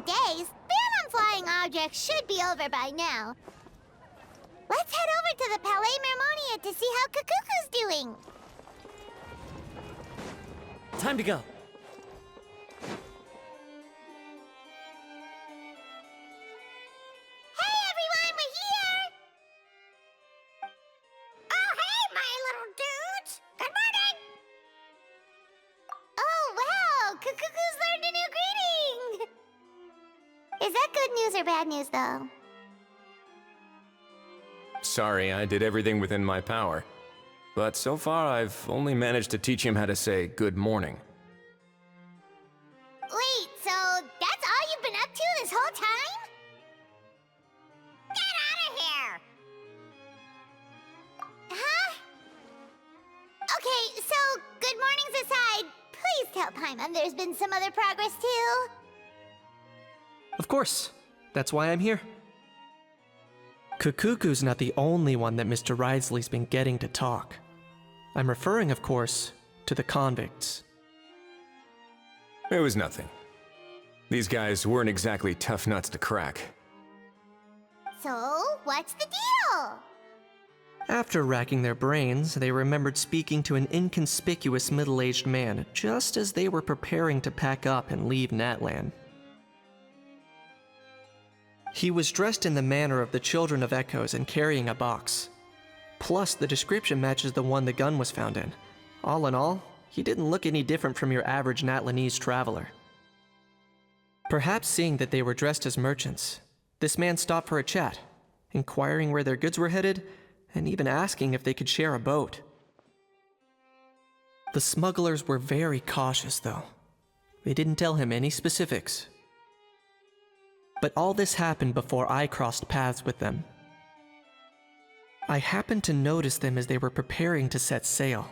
days, ban on flying objects should be over by now. Let's head over to the Palais Mermonia to see how Kukuku's doing. Time to go. Hey everyone, we're here! Oh, hey, my little dudes! Good morning! Oh, wow! Kukuku's learned a new greeting! Is that good news or bad news, though? Sorry, I did everything within my power. But so far, I've only managed to teach him how to say good morning. Wait, so that's all you've been up to this whole time? Get out of here! Huh? Okay, so good mornings aside, please tell Paimon there's been some other progress too. Of course. That's why I'm here. Kukuku's not the only one that Mr. Risley's been getting to talk. I'm referring, of course, to the convicts. It was nothing. These guys weren't exactly tough nuts to crack. So, what's the deal? After racking their brains, they remembered speaking to an inconspicuous middle-aged man just as they were preparing to pack up and leave Natlan. He was dressed in the manner of the Children of Echoes and carrying a box. Plus, the description matches the one the gun was found in. All in all, he didn't look any different from your average Natlanese traveler. Perhaps seeing that they were dressed as merchants, this man stopped for a chat, inquiring where their goods were headed, and even asking if they could share a boat. The smugglers were very cautious, though. They didn't tell him any specifics. But all this happened before I crossed paths with them. I happened to notice them as they were preparing to set sail.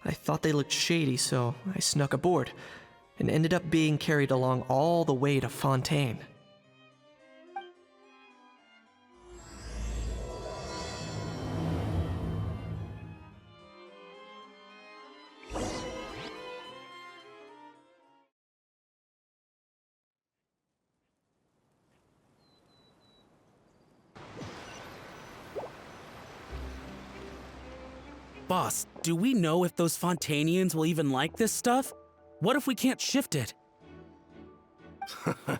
I thought they looked shady, so I snuck aboard, and ended up being carried along all the way to Fontaine. Boss, do we know if those Fontanians will even like this stuff? What if we can't shift it?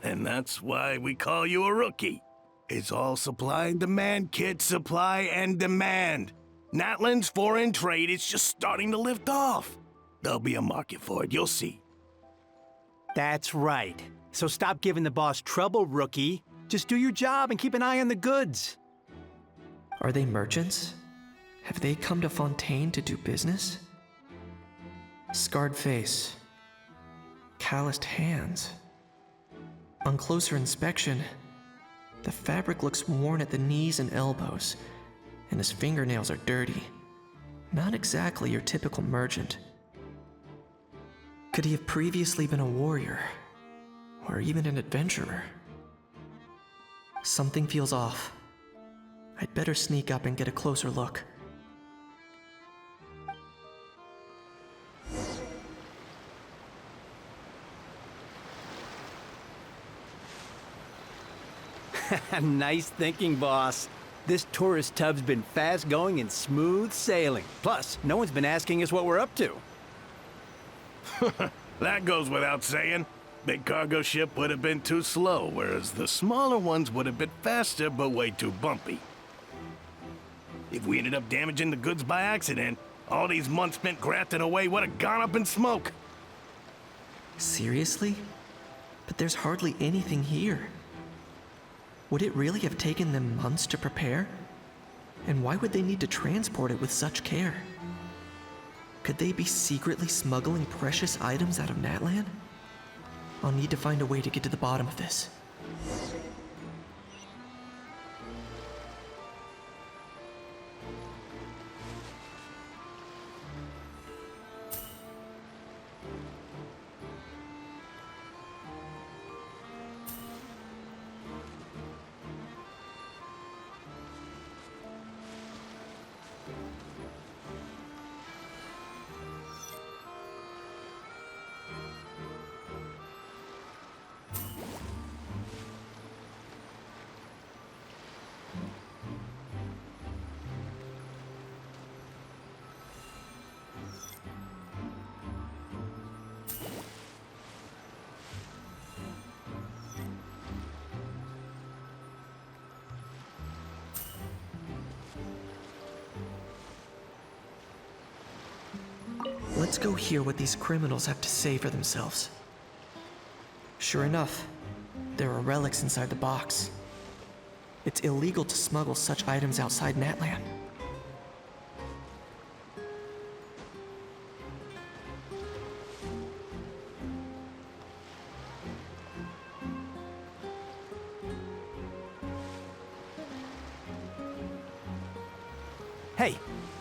And that's why we call you a rookie. It's all supply and demand, kid. Supply and demand. Natlan's foreign trade is just starting to lift off. There'll be a market for it, you'll see. That's right. So stop giving the boss trouble, rookie. Just do your job and keep an eye on the goods. Are they merchants? Have they come to Fontaine to do business? Scarred face. Calloused hands. On closer inspection, the fabric looks worn at the knees and elbows, and his fingernails are dirty. Not exactly your typical merchant. Could he have previously been a warrior? Or even an adventurer? Something feels off. I'd better sneak up and get a closer look. Nice thinking, boss. This tourist tub's been fast-going and smooth sailing. Plus, no one's been asking us what we're up to. That goes without saying. Big cargo ship would have been too slow, whereas the smaller ones would have been faster but way too bumpy. If we ended up damaging the goods by accident, all these months spent grafting away would have gone up in smoke. Seriously? But there's hardly anything here. Would it really have taken them months to prepare? And why would they need to transport it with such care? Could they be secretly smuggling precious items out of Natlan? I'll need to find a way to get to the bottom of this. Let's go hear what these criminals have to say for themselves. Sure enough, there are relics inside the box. It's illegal to smuggle such items outside Natlan. Hey,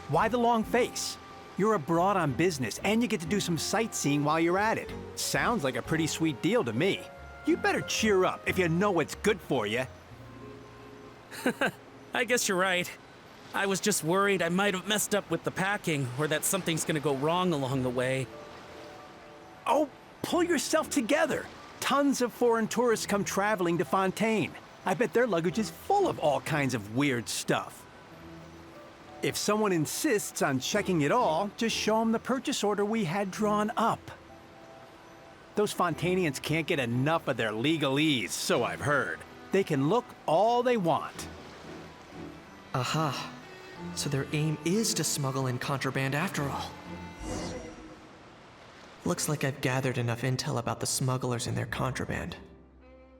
why the long face? You're abroad on business, and you get to do some sightseeing while you're at it. Sounds like a pretty sweet deal to me. You better cheer up if you know what's good for you. I guess you're right. I was just worried I might have messed up with the packing, or that something's gonna go wrong along the way. Oh, pull yourself together. Tons of foreign tourists come traveling to Fontaine. I bet their luggage is full of all kinds of weird stuff. If someone insists on checking it all, just show them the purchase order we had drawn up. Those Fontainians can't get enough of their legalese, so I've heard. They can look all they want. Aha. So their aim is to smuggle in contraband after all. Looks like I've gathered enough intel about the smugglers and their contraband.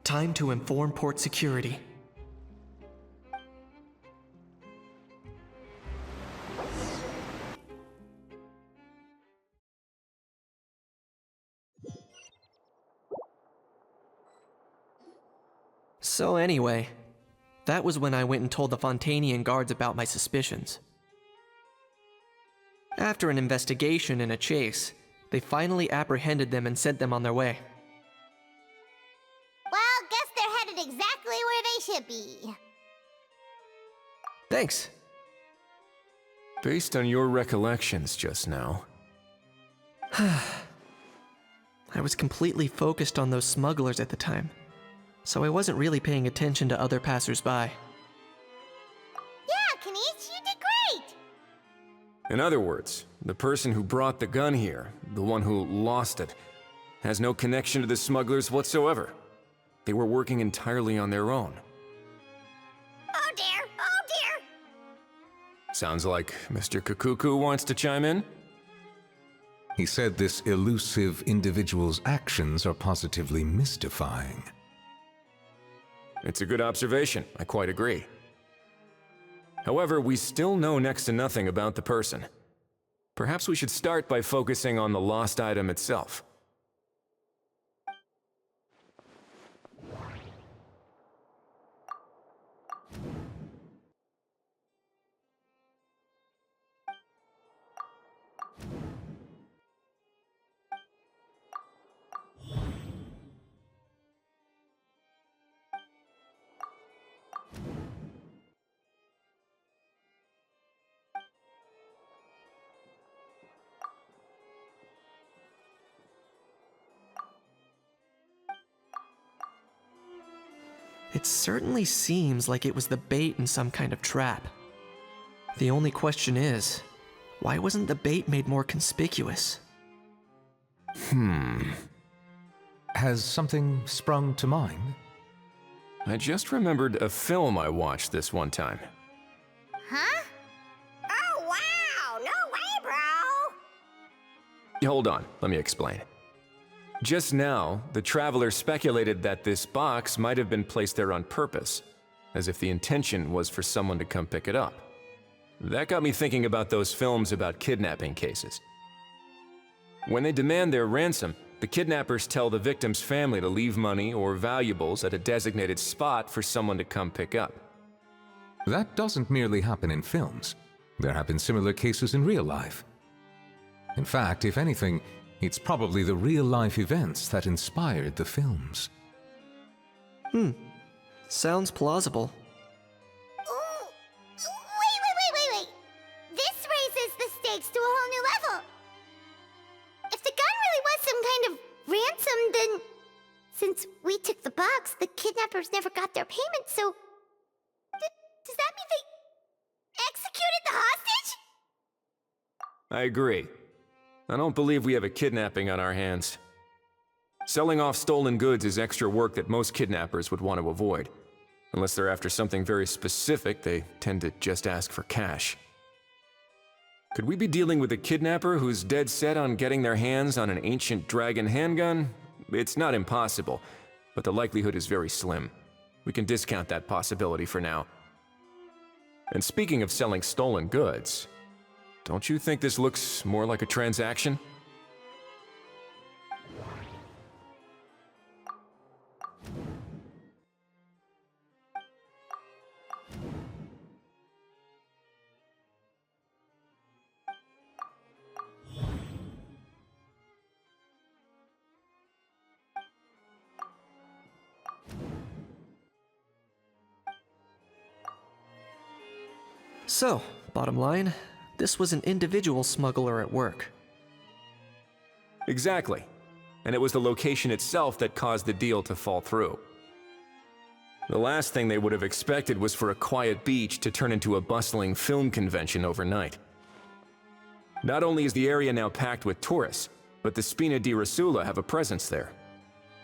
Time to inform port security. So anyway, that was when I went and told the Fontainian guards about my suspicions. After an investigation and a chase, they finally apprehended them and sent them on their way. Well, guess they're headed exactly where they should be. Thanks. Based on your recollections just now, I was completely focused on those smugglers at the time, so I wasn't really paying attention to other passersby. Yeah, Kanish, you did great! in other words, the person who brought the gun here, the one who lost it, has no connection to the smugglers whatsoever. They were working entirely on their own. Oh dear, oh dear! Sounds like Mr. Kakuku wants to chime in? He said this elusive individual's actions are positively mystifying. It's a good observation, I quite agree. However, we still know next to nothing about the person. Perhaps we should start by focusing on the lost item itself. It certainly seems like it was the bait in some kind of trap. The only question is, why wasn't the bait made more conspicuous? Has something sprung to mind? I just remembered a film I watched this one time. Huh? Oh wow, no way, bro! Hold on, let me explain. Just now, the traveler speculated that this box might have been placed there on purpose, as if the intention was for someone to come pick it up. That got me thinking about those films about kidnapping cases. When they demand their ransom, the kidnappers tell the victim's family to leave money or valuables at a designated spot for someone to come pick up. That doesn't merely happen in films. There have been similar cases in real life. In fact, if anything, it's probably the real-life events that inspired the films. Sounds plausible. Ooh. Wait. This raises the stakes to a whole new level. If the gun really was some kind of ransom, then since we took the box, the kidnappers never got their payment, so does that mean they executed the hostage? I agree. I don't believe we have a kidnapping on our hands. Selling off stolen goods is extra work that most kidnappers would want to avoid. Unless they're after something very specific, they tend to just ask for cash. Could we be dealing with a kidnapper who's dead set on getting their hands on an ancient dragon handgun? It's not impossible, but the likelihood is very slim. We can discount that possibility for now. And speaking of selling stolen goods, don't you think this looks more like a transaction? So, bottom line, this was an individual smuggler at work. Exactly. And it was the location itself that caused the deal to fall through. The last thing they would have expected was for a quiet beach to turn into a bustling film convention overnight. Not only is the area now packed with tourists, but the Spina di Rosula have a presence there.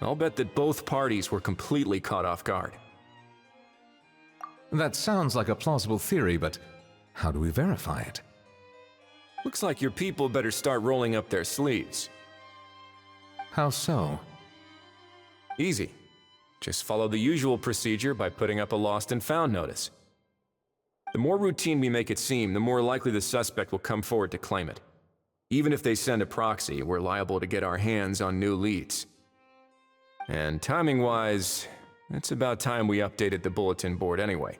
I'll bet that both parties were completely caught off guard. That sounds like a plausible theory, but how do we verify it? Looks like your people better start rolling up their sleeves. How so? Easy. Just follow the usual procedure by putting up a lost and found notice. The more routine we make it seem, the more likely the suspect will come forward to claim it. Even if they send a proxy, we're liable to get our hands on new leads. And timing-wise, it's about time we updated the bulletin board anyway.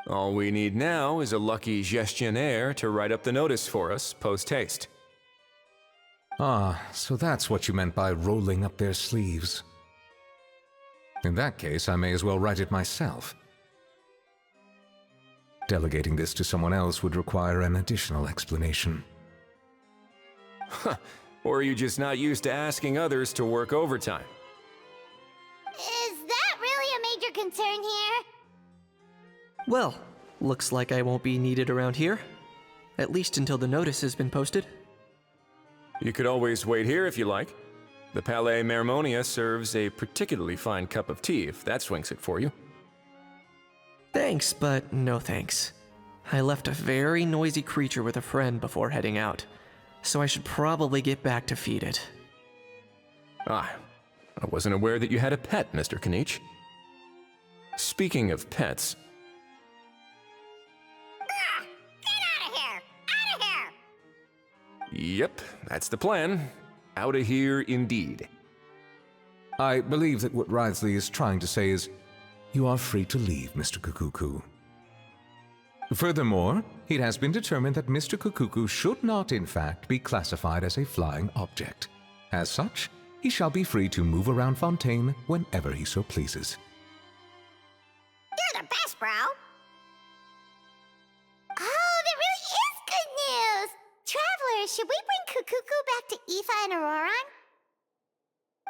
All we need now is a lucky gestionnaire to write up the notice for us post-haste. Ah, so that's what you meant by rolling up their sleeves. In that case, I may as well write it myself. Delegating this to someone else would require an additional explanation. Or are you just not used to asking others to work overtime? Is that really a major concern here? Well, looks like I won't be needed around here. At least until the notice has been posted. You could always wait here if you like. The Palais Mermonia serves a particularly fine cup of tea if that swings it for you. Thanks, but no thanks. I left a very noisy creature with a friend before heading out, so I should probably get back to feed it. Ah, I wasn't aware that you had a pet, Mr. Kanich. Speaking of pets... Get out of here! Out of here! Yep, that's the plan. Out of here indeed. I believe that what Wriothesley is trying to say is, you are free to leave, Mr. Kukuku. Furthermore, it has been determined that Mr. Kukuku should not, in fact, be classified as a flying object. As such, he shall be free to move around Fontaine whenever he so pleases. You're the best, bro! Oh, that really is good news! Travelers, should we bring Kukuku back to Aoife and Auroron?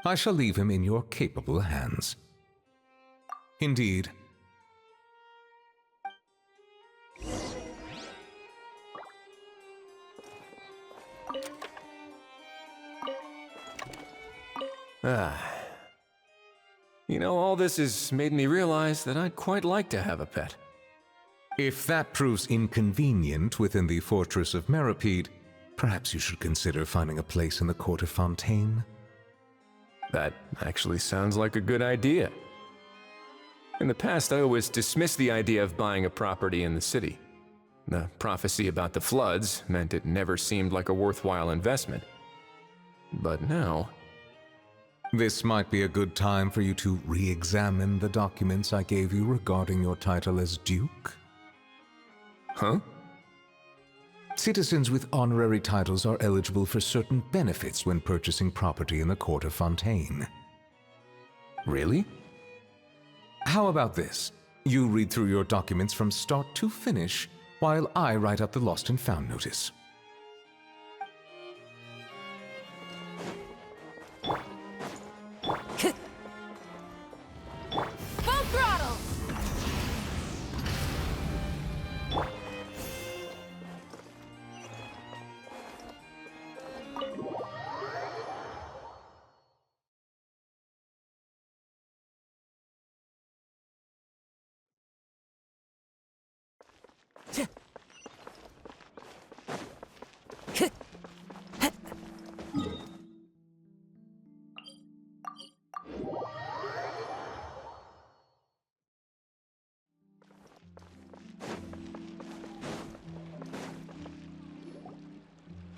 I shall leave him in your capable hands. Indeed. You know, all this has made me realize that I'd quite like to have a pet. If that proves inconvenient within the fortress of Meripede, perhaps you should consider finding a place in the court of Fontaine. That actually sounds like a good idea. In the past, I always dismissed the idea of buying a property in the city. The prophecy about the floods meant it never seemed like a worthwhile investment. But now... This might be a good time for you to re-examine the documents I gave you regarding your title as Duke. Huh? Citizens with honorary titles are eligible for certain benefits when purchasing property in the court of Fontaine. Really? How about this? You read through your documents from start to finish, while I write up the lost and found notice. Full throttle!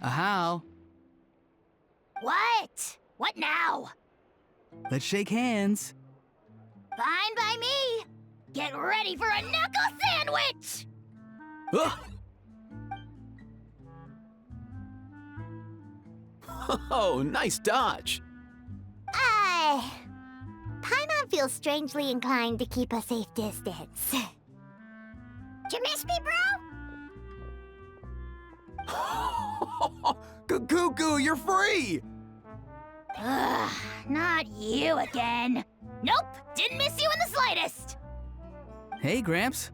How? What? What now? Let's shake hands. Fine by me. Get ready for a knuckle sandwich! Ugh! Oh, nice dodge. Paimon feels strangely inclined to keep a safe distance. Did you miss me, bro? Cuckoo, you're free! Ugh, not you again. Nope, didn't miss you in the slightest. Hey, Gramps.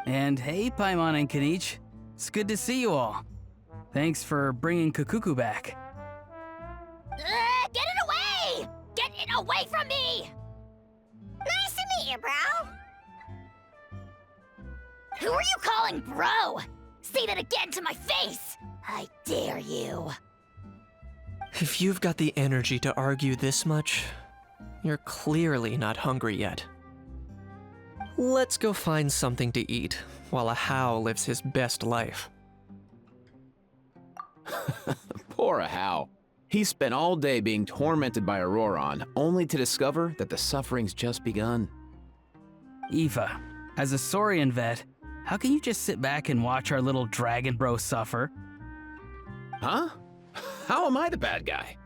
And hey, Paimon and Kanich. It's good to see you all. Thanks for bringing Kukuku back. Get it away! Get it away from me! Nice to meet you, bro. Who are you calling bro? Say that again to my face! I dare you. If you've got the energy to argue this much, you're clearly not hungry yet. Let's go find something to eat while a How lives his best life. Poor How. He spent all day being tormented by Auroron, only to discover that the suffering's just begun. Eva, as a Saurian vet, how can you just sit back and watch our little dragon bro suffer? Huh? How am I the bad guy?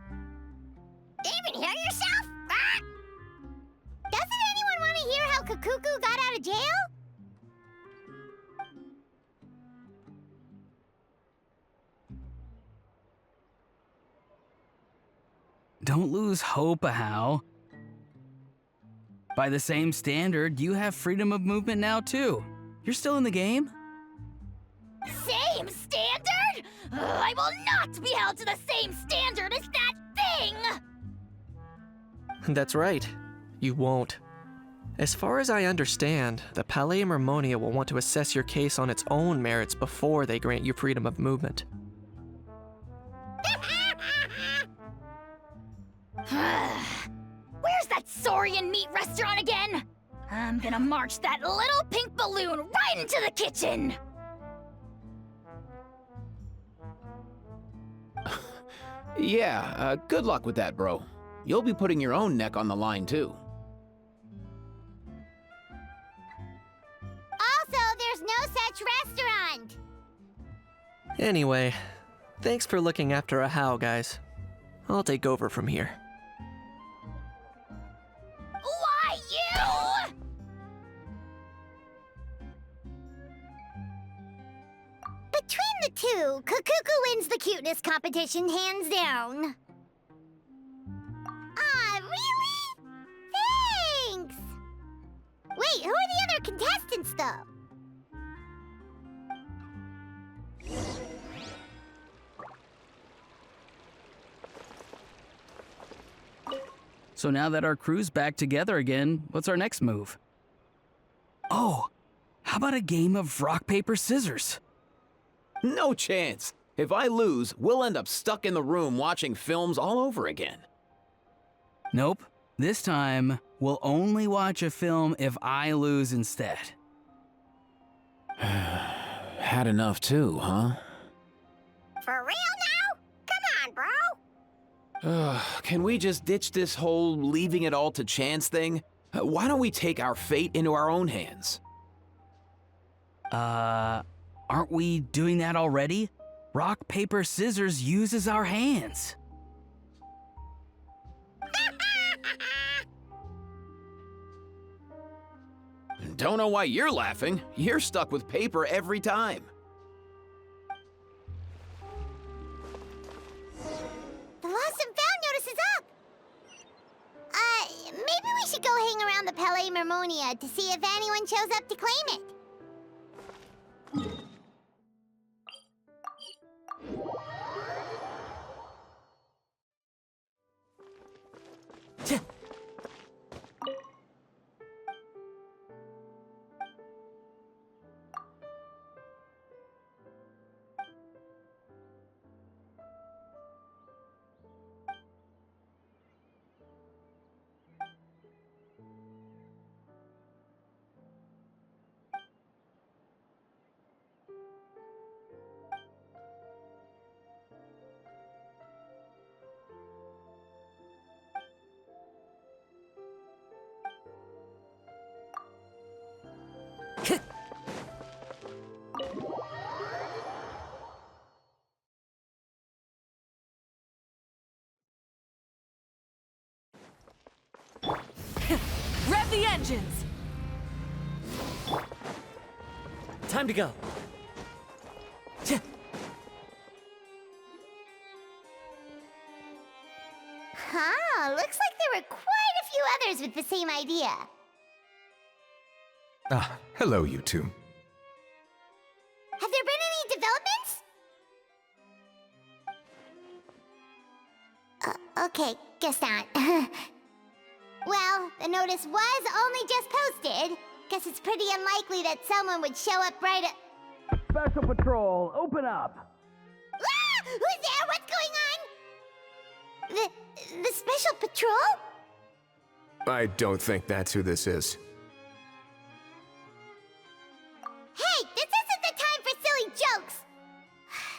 Even hear yourself? Ah! Doesn't anyone want to hear how Kukuku got out of jail? Don't lose hope, How. By the same standard, you have freedom of movement now, too. You're still in the game? Same standard? I will not be held to the same standard as that thing! That's right. You won't. As far as I understand, the Palais Mermonia will want to assess your case on its own merits before they grant you freedom of movement. Where's that Saurian meat restaurant again? I'm gonna march that little pink balloon right into the kitchen! Yeah, good luck with that, bro. You'll be putting your own neck on the line, too. Also, there's no such restaurant! Anyway, thanks for looking after a How, guys. I'll take over from here. Why, you? Between the two, Kukuku wins the cuteness competition hands down. Ah, really? Thanks! Wait, who are the other contestants, though? So now that our crew's back together again, what's our next move? Oh, how about a game of rock, paper, scissors? No chance. If I lose, we'll end up stuck in the room watching films all over again. Nope. This time, we'll only watch a film if I lose instead. Had enough too, huh? For real now? Come on, bro! Can we just ditch this whole leaving it all to chance thing? Why don't we take our fate into our own hands? Aren't we doing that already? Rock, paper, scissors uses our hands. Don't know why you're laughing. You're stuck with paper every time. The lost and found notice is up! Maybe we should go hang around the Palais Mermonia to see if anyone shows up to claim it. the engines! Time to go. Huh, looks like there were quite a few others with the same idea. Ah, hello, you two. Have there been any developments? Okay, guess not. Well, the notice was only just posted. Guess it's pretty unlikely that someone would show up right at... Special Patrol, open up! Ah! Who's there? What's going on? The Special Patrol? I don't think that's who this is. Hey, this isn't the time for silly jokes!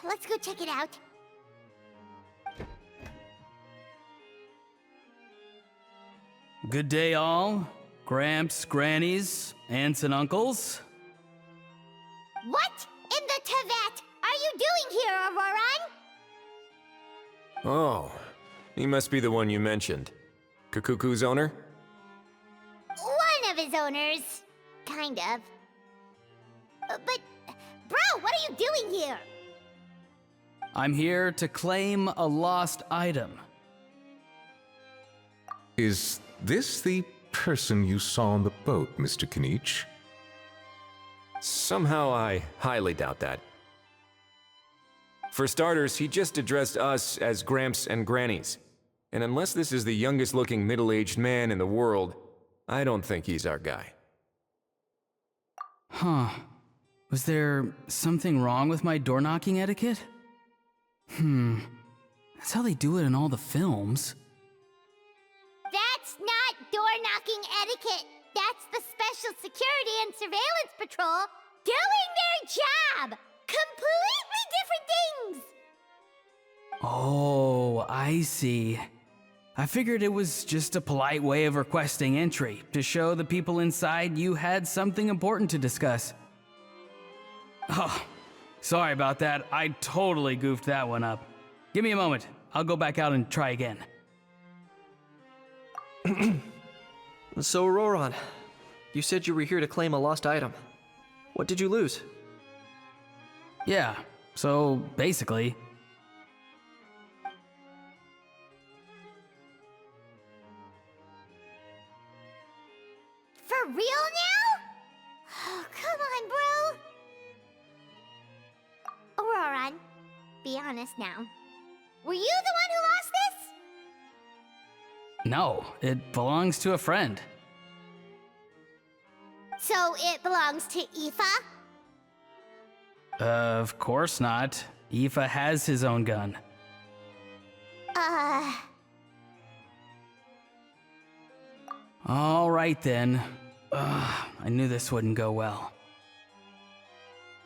Let's go check it out. Good day, all. Gramps, grannies, aunts, and uncles. What in the Tevat are you doing here, Auroran? Oh, he must be the one you mentioned. Kukuku's owner? One of his owners. Kind of. But, bro, what are you doing here? I'm here to claim a lost item. Is this the person you saw on the boat, Mr. Kinich? Somehow I highly doubt that. For starters, he just addressed us as Gramps and Grannies. And unless this is the youngest looking middle-aged man in the world, I don't think he's our guy. Huh. Was there something wrong with my door-knocking etiquette? That's how they do it in all the films. That's not door-knocking etiquette. That's the Special Security and Surveillance Patrol doing their job! Completely different things! Oh, I see. I figured it was just a polite way of requesting entry, to show the people inside you had something important to discuss. Oh, sorry about that. I totally goofed that one up. Give me a moment. I'll go back out and try again. So, Auroran, you said you were here to claim a lost item. What did you lose? Yeah, so basically... For real now? Oh, come on, bro. Auroran, be honest now. Were you the one who lost this? No, it belongs to a friend. So it belongs to Aoife? Of course not. Aoife has his own gun. All right then. I knew this wouldn't go well.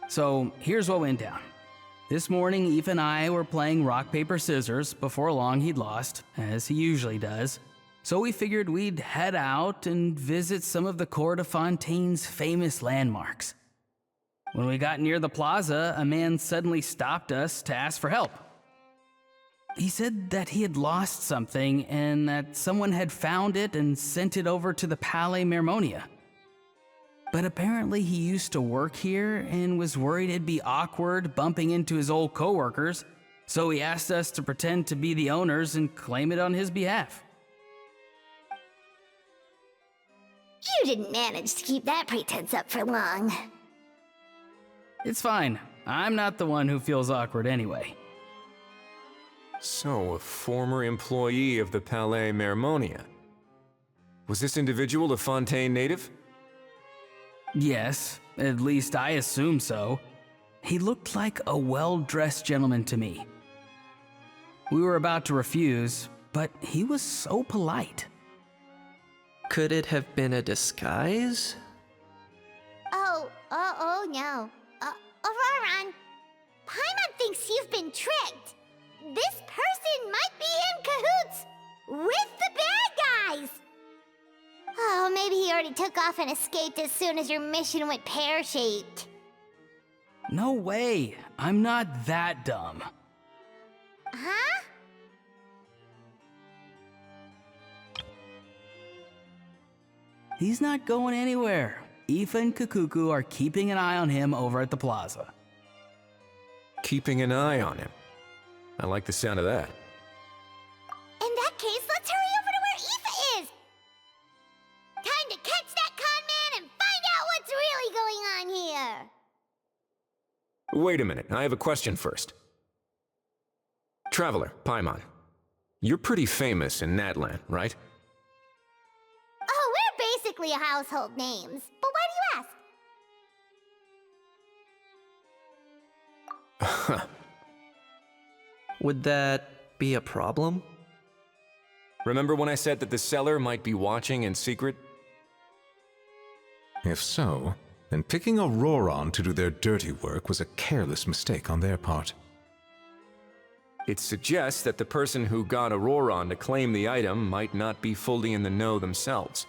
So here's what went down. This morning, Aoife and I were playing rock, paper, scissors. Before long, he'd lost, as he usually does. So we figured we'd head out and visit some of the Cour de Fontaine's famous landmarks. When we got near the plaza, a man suddenly stopped us to ask for help. He said that he had lost something and that someone had found it and sent it over to the Palais Mermonia. But apparently he used to work here and was worried it'd be awkward bumping into his old coworkers, so he asked us to pretend to be the owners and claim it on his behalf. You didn't manage to keep that pretense up for long. It's fine. I'm not the one who feels awkward anyway. So, a former employee of the Palais Mermonia. Was this individual a Fontaine native? Yes, at least I assume so. He looked like a well-dressed gentleman to me. We were about to refuse, but he was so polite. Could it have been a disguise? Oh no. Auroran, Paimon thinks you've been tricked. This person might be in cahoots with the bad guys. Oh, maybe he already took off and escaped as soon as your mission went pear-shaped. No way. I'm not that dumb. Huh? He's not going anywhere. Aoife and Kukuku are keeping an eye on him over at the plaza. Keeping an eye on him. I like the sound of that. In that case, let's hurry over to where Aoife is! Time to catch that con man and find out what's really going on here! Wait a minute, I have a question first. Traveler, Paimon, you're pretty famous in Natlan, right? Oh, we're basically household names. But why do you ask? Would that be a problem? Remember when I said that the seller might be watching in secret? If so, then picking Auroron to do their dirty work was a careless mistake on their part. It suggests that the person who got Auroron to claim the item might not be fully in the know themselves.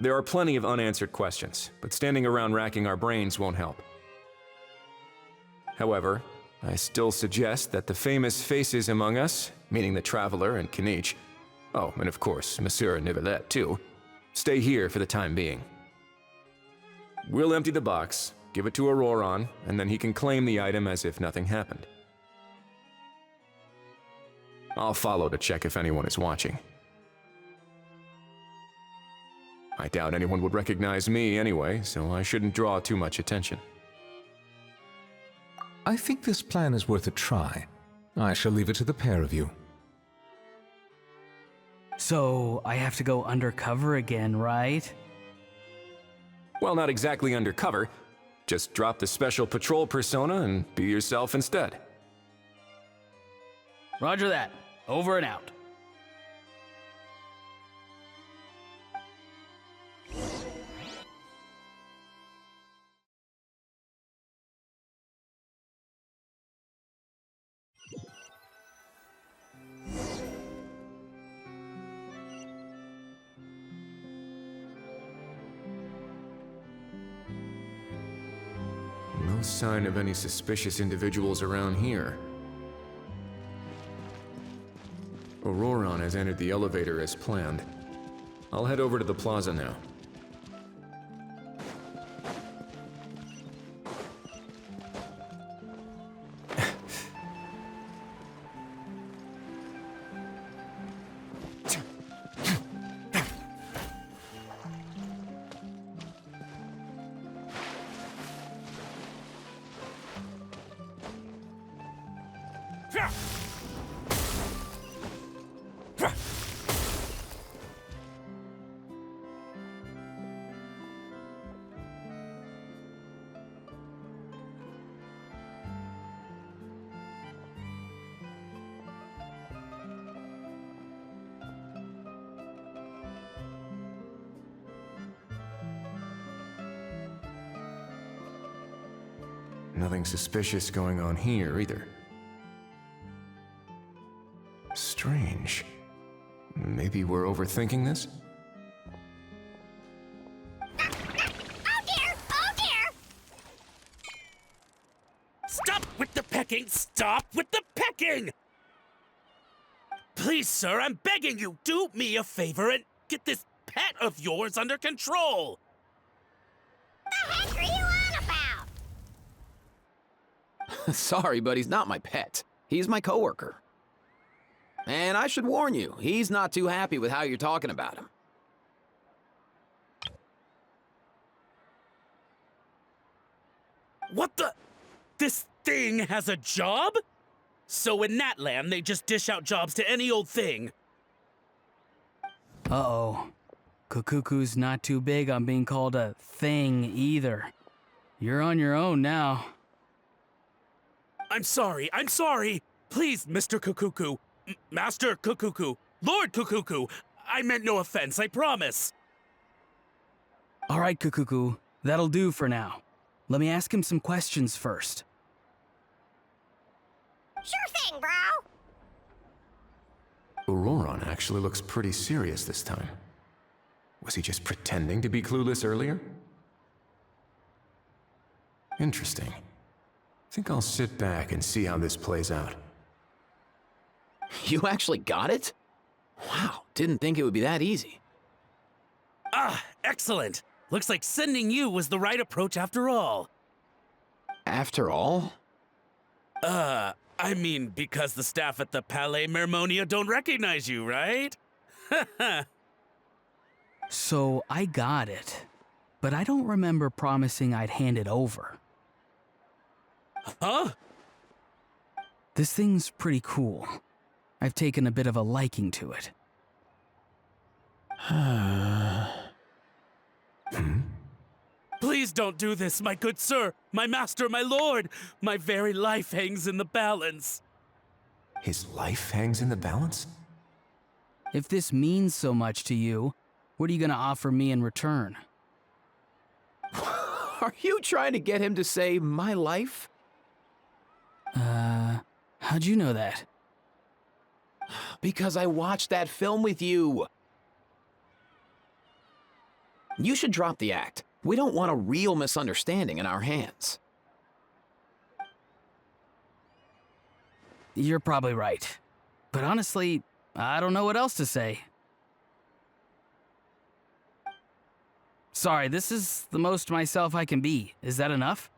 There are plenty of unanswered questions, but standing around racking our brains won't help. However, I still suggest that the famous faces among us, meaning the Traveler and Kinich, oh, and of course, Monsieur Nivelet too, stay here for the time being. We'll empty the box, give it to Auroron, and then he can claim the item as if nothing happened. I'll follow to check if anyone is watching. I doubt anyone would recognize me anyway, so I shouldn't draw too much attention. I think this plan is worth a try. I shall leave it to the pair of you. So, I have to go undercover again, right? Well, not exactly undercover. Just drop the special patrol persona and be yourself instead. Roger that. Over and out. No sign of any suspicious individuals around here. Auroron has entered the elevator as planned. I'll head over to the plaza now. Nothing suspicious going on here, either. Strange. Maybe we're overthinking this? Oh dear! Oh dear! Stop with the pecking! Stop with the pecking! Please, sir, I'm begging you, do me a favor and get this pet of yours under control! The heck are you on about? Sorry, but he's not my pet. He's my coworker. And I should warn you, he's not too happy with how you're talking about him. What the? This thing has a job? So in Natlan, they just dish out jobs to any old thing. Uh-oh. Kukuku's not too big on being called a thing either. You're on your own now. I'm sorry. Please, Mr. Kukuku. Master Kukuku. Lord Kukuku. I meant no offense, I promise. All right, Kukuku. That'll do for now. Let me ask him some questions first. Sure thing, bro! Auroron actually looks pretty serious this time. Was he just pretending to be clueless earlier? Interesting. Think I'll sit back and see how this plays out. You actually got it? Wow, didn't think it would be that easy. Ah, excellent. Looks like sending you was the right approach after all. After all? I mean, because the staff at the Palais Mermonia don't recognize you, right? So I got it, but I don't remember promising I'd hand it over. Huh? This thing's pretty cool. I've taken a bit of a liking to it. Please don't do this, my good sir, my master, my lord. My very life hangs in the balance. His life hangs in the balance? If this means so much to you, what are you gonna offer me in return? Are you trying to get him to say my life? How'd you know that? Because I watched that film with you. You should drop the act. We don't want a real misunderstanding in our hands. You're probably right. But honestly, I don't know what else to say. Sorry, this is the most myself I can be. Is that enough?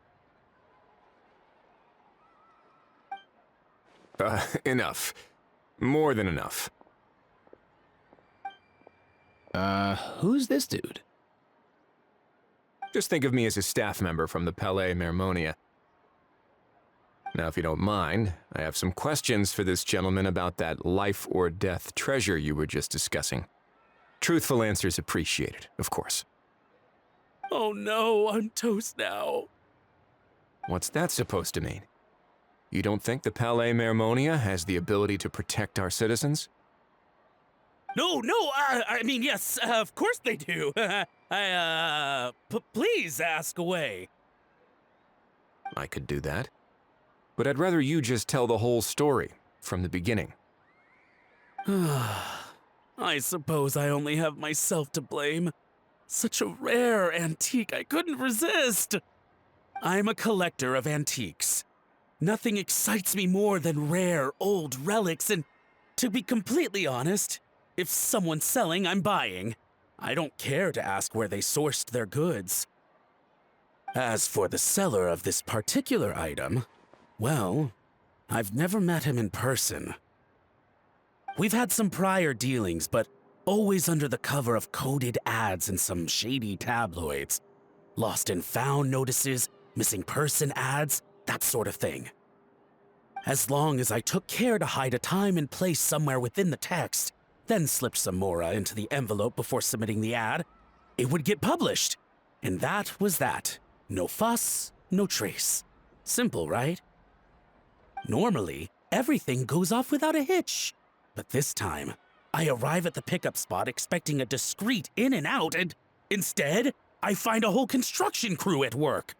Enough. More than enough. Who's this dude? Just think of me as a staff member from the Palais Mermonia. Now, if you don't mind, I have some questions for this gentleman about that life or death treasure you were just discussing. Truthful answers appreciated, of course. Oh no, I'm toast now. What's that supposed to mean? You don't think the Palais Mermonia has the ability to protect our citizens? No, I mean, yes, of course they do. Please ask away. I could do that. But I'd rather you just tell the whole story, from the beginning. I suppose I only have myself to blame. Such a rare antique, I couldn't resist. I'm a collector of antiques. Nothing excites me more than rare, old relics, and to be completely honest, if someone's selling, I'm buying. I don't care to ask where they sourced their goods. As for the seller of this particular item, well, I've never met him in person. We've had some prior dealings, but always under the cover of coded ads in some shady tabloids. Lost and found notices, missing person ads, that sort of thing. As long as I took care to hide a time and place somewhere within the text, then slipped some mora into the envelope before submitting the ad, it would get published. And that was that. No fuss, no trace. Simple, right? Normally, everything goes off without a hitch. But this time, I arrive at the pickup spot expecting a discreet in and out, and instead, I find a whole construction crew at work.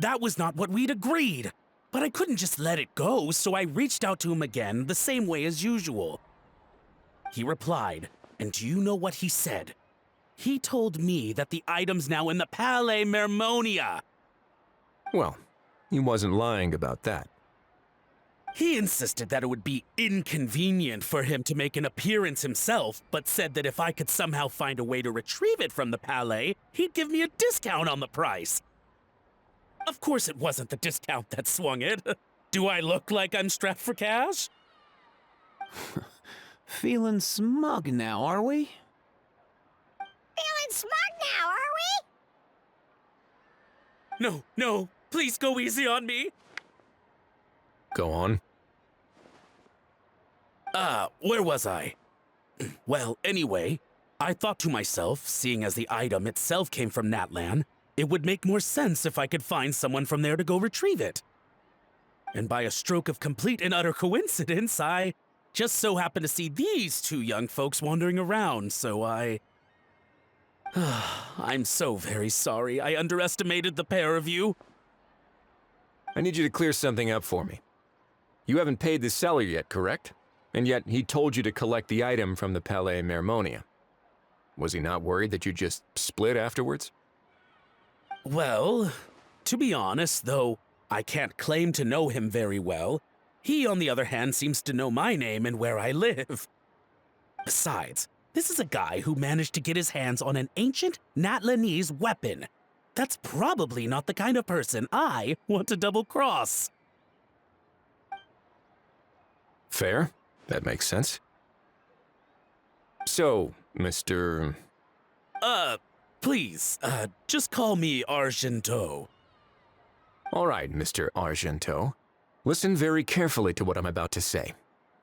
That was not what we'd agreed, but I couldn't just let it go, so I reached out to him again the same way as usual. He replied, and do you know what he said? He told me that the item's now in the Palais Mermonia. Well, he wasn't lying about that. He insisted that it would be inconvenient for him to make an appearance himself, but said that if I could somehow find a way to retrieve it from the Palais, he'd give me a discount on the price. Of course it wasn't the discount that swung it. Do I look like I'm strapped for cash? Feeling smug now, are we? Feeling smart now, are we? No, please go easy on me. Go on. Where was I? Well, anyway, I thought to myself, seeing as the item itself came from Natlan, it would make more sense if I could find someone from there to go retrieve it. And by a stroke of complete and utter coincidence, I just so happened to see these two young folks wandering around, so I'm so very sorry I underestimated the pair of you. I need you to clear something up for me. You haven't paid the seller yet, correct? And yet he told you to collect the item from the Palais Mermonia. Was he not worried that you just split afterwards? Well, to be honest, though I can't claim to know him very well, he, on the other hand, seems to know my name and where I live. Besides, This is a guy who managed to get his hands on an ancient Natlanese weapon. That's probably not the kind of person I want to double-cross. Fair. That makes sense. So, Mr. Please, just call me Argento. All right, Mr. Argento. Listen very carefully to what I'm about to say.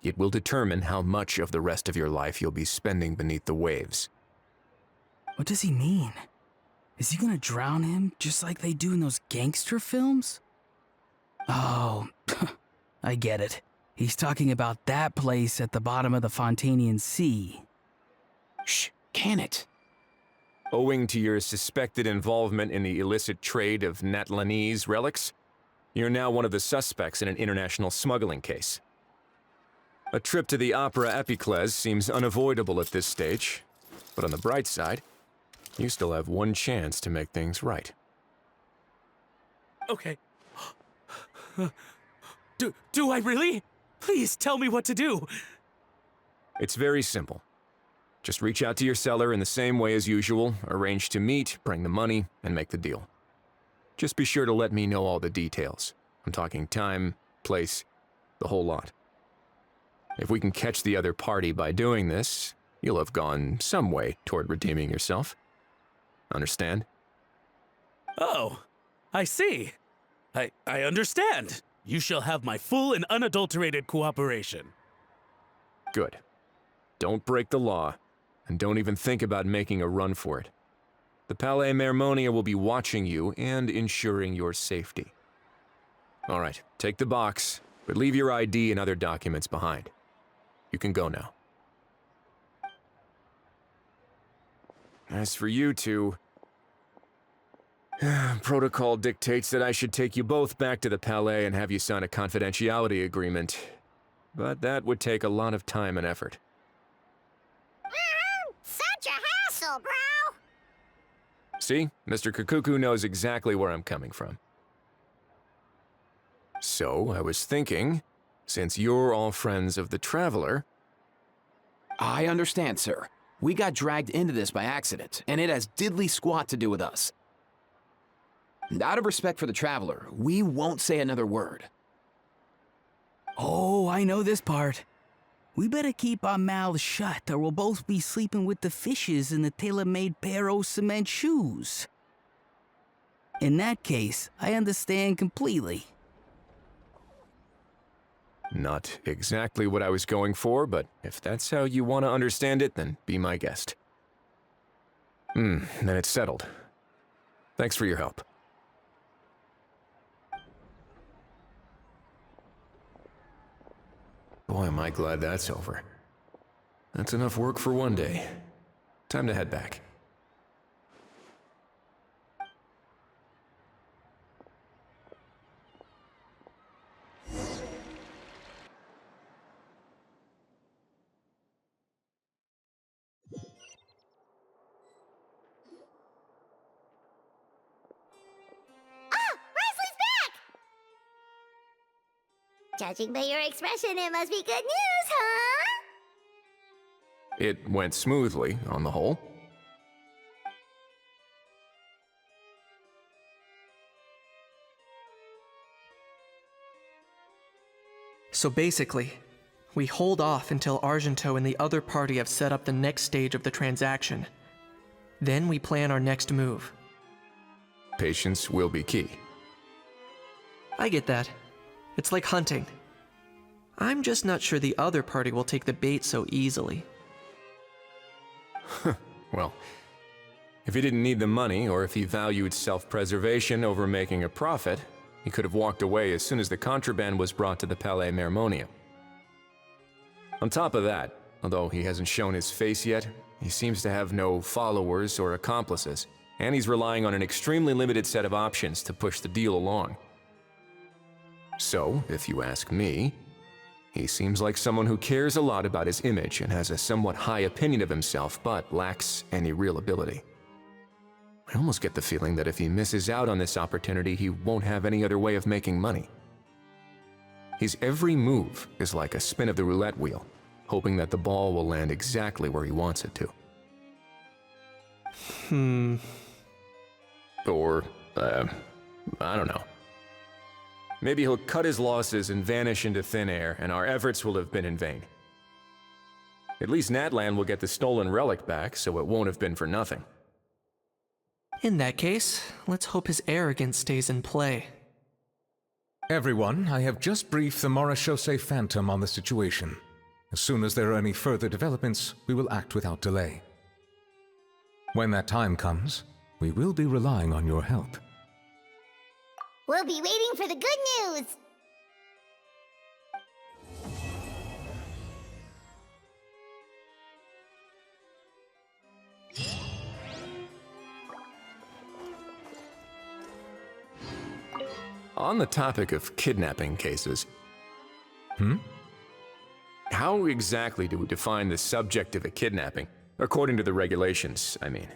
It will determine how much of the rest of your life you'll be spending beneath the waves. What does he mean? Is he gonna drown him just like they do in those gangster films? Oh, I get it. He's talking about that place at the bottom of the Fontanian Sea. Shh, can it? Owing to your suspected involvement in the illicit trade of Natlanese relics, you're now one of the suspects in an international smuggling case. A trip to the Opera Epiclese seems unavoidable at this stage, but on the bright side, you still have one chance to make things right. Okay. Do I really? Please tell me what to do. It's very simple. Just reach out to your seller in the same way as usual, arrange to meet, bring the money, and make the deal. Just be sure to let me know all the details. I'm talking time, place, the whole lot. If we can catch the other party by doing this, you'll have gone some way toward redeeming yourself. Understand? Oh, I see. I understand. You shall have my full and unadulterated cooperation. Good. Don't break the law, and don't even think about making a run for it. The Palais Mermonia will be watching you and ensuring your safety. All right, take the box, but leave your ID and other documents behind. You can go now. As for you two, protocol dictates that I should take you both back to the Palais and have you sign a confidentiality agreement. But that would take a lot of time and effort. Such a hassle, bro! See? Mr. Kakuku knows exactly where I'm coming from. So, I was thinking, since you're all friends of the Traveler... I understand, sir. We got dragged into this by accident, and it has diddly squat to do with us. And out of respect for the Traveler, we won't say another word. Oh, I know this part. We better keep our mouths shut or we'll both be sleeping with the fishes in the tailor-made pair of cement shoes. In that case, I understand completely. Not exactly what I was going for, but if that's how you want to understand it, then be my guest. Then it's settled. Thanks for your help. Boy, am I glad that's over. That's enough work for one day. Time to head back. Judging by your expression, it must be good news, huh? It went smoothly, on the whole. So basically, we hold off until Argento and the other party have set up the next stage of the transaction. Then we plan our next move. Patience will be key. I get that. It's like hunting. I'm just not sure the other party will take the bait so easily. Well, if he didn't need the money, or if he valued self-preservation over making a profit, he could have walked away as soon as the contraband was brought to the Palais Mermonia. On top of that, although he hasn't shown his face yet, he seems to have no followers or accomplices, and he's relying on an extremely limited set of options to push the deal along. So, if you ask me, he seems like someone who cares a lot about his image and has a somewhat high opinion of himself, but lacks any real ability. I almost get the feeling that if he misses out on this opportunity, he won't have any other way of making money. His every move is like a spin of the roulette wheel, hoping that the ball will land exactly where he wants it to. Or, I don't know. Maybe he'll cut his losses and vanish into thin air, and our efforts will have been in vain. At least Natlan will get the stolen relic back, so it won't have been for nothing. In that case, let's hope his arrogance stays in play. Everyone, I have just briefed the Morishose Phantom on the situation. As soon as there are any further developments, we will act without delay. When that time comes, we will be relying on your help. We'll be waiting for the good news. On the topic of kidnapping cases, how exactly do we define the subject of a kidnapping? According to the regulations, I mean.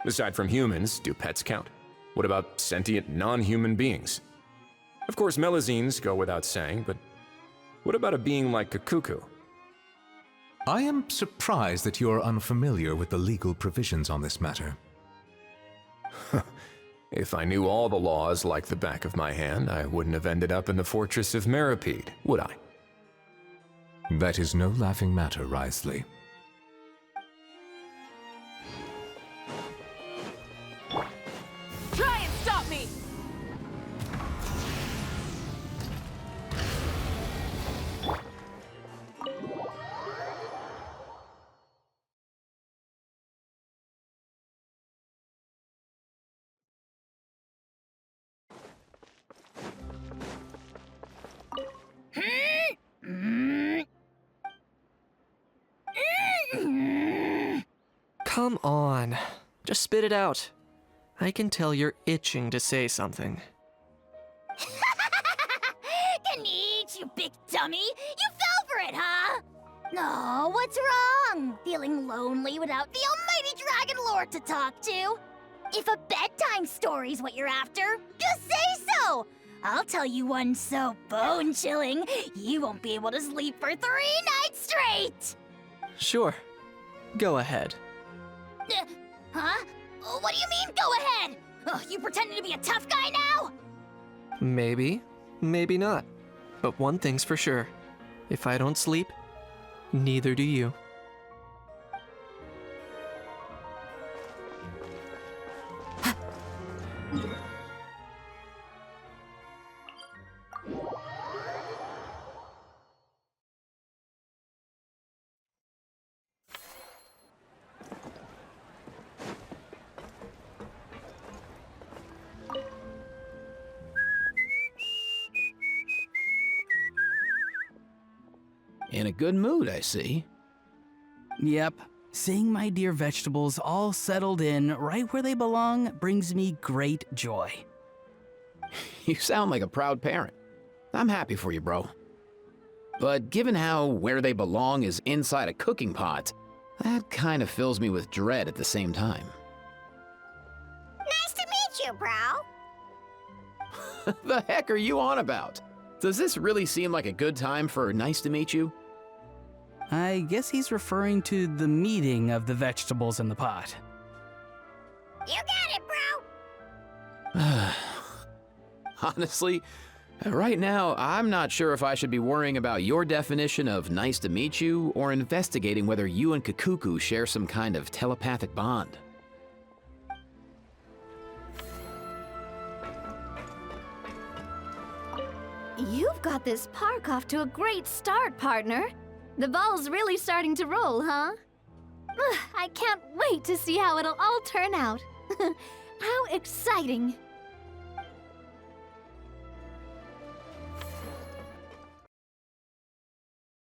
Aside from humans, do pets count? What about sentient non-human beings? Of course, melazines go without saying, but what about a being like Kakuku? I am surprised that you are unfamiliar with the legal provisions on this matter. If I knew all the laws like the back of my hand, I wouldn't have ended up in the fortress of Meripede, would I? That is no laughing matter, Wriothesley. Try and stop me! Come on, just spit it out. I can tell you're itching to say something. Ganeech, you big dummy! You fell for it, huh? No, what's wrong? Feeling lonely without the almighty Dragon Lord to talk to? If a bedtime story's what you're after, just say so! I'll tell you one so bone-chilling, you won't be able to sleep for 3 nights straight! Sure, go ahead. Huh? What do you mean, go ahead? You pretending to be a tough guy now? Maybe, maybe not. But one thing's for sure. If I don't sleep, neither do you. In a good mood, I see. Yep. Seeing my dear vegetables all settled in right where they belong brings me great joy. You sound like a proud parent. I'm happy for you, bro. But given how where they belong is inside a cooking pot, that kind of fills me with dread at the same time. Nice to meet you, bro. The heck are you on about? Does this really seem like a good time for nice to meet you? I guess he's referring to the meeting of the vegetables in the pot. You got it, bro. Honestly, right now, I'm not sure if I should be worrying about your definition of nice to meet you or investigating whether you and Kakuku share some kind of telepathic bond. You've got this park off to a great start, partner. The ball's really starting to roll, huh? I can't wait to see how it'll all turn out. How exciting!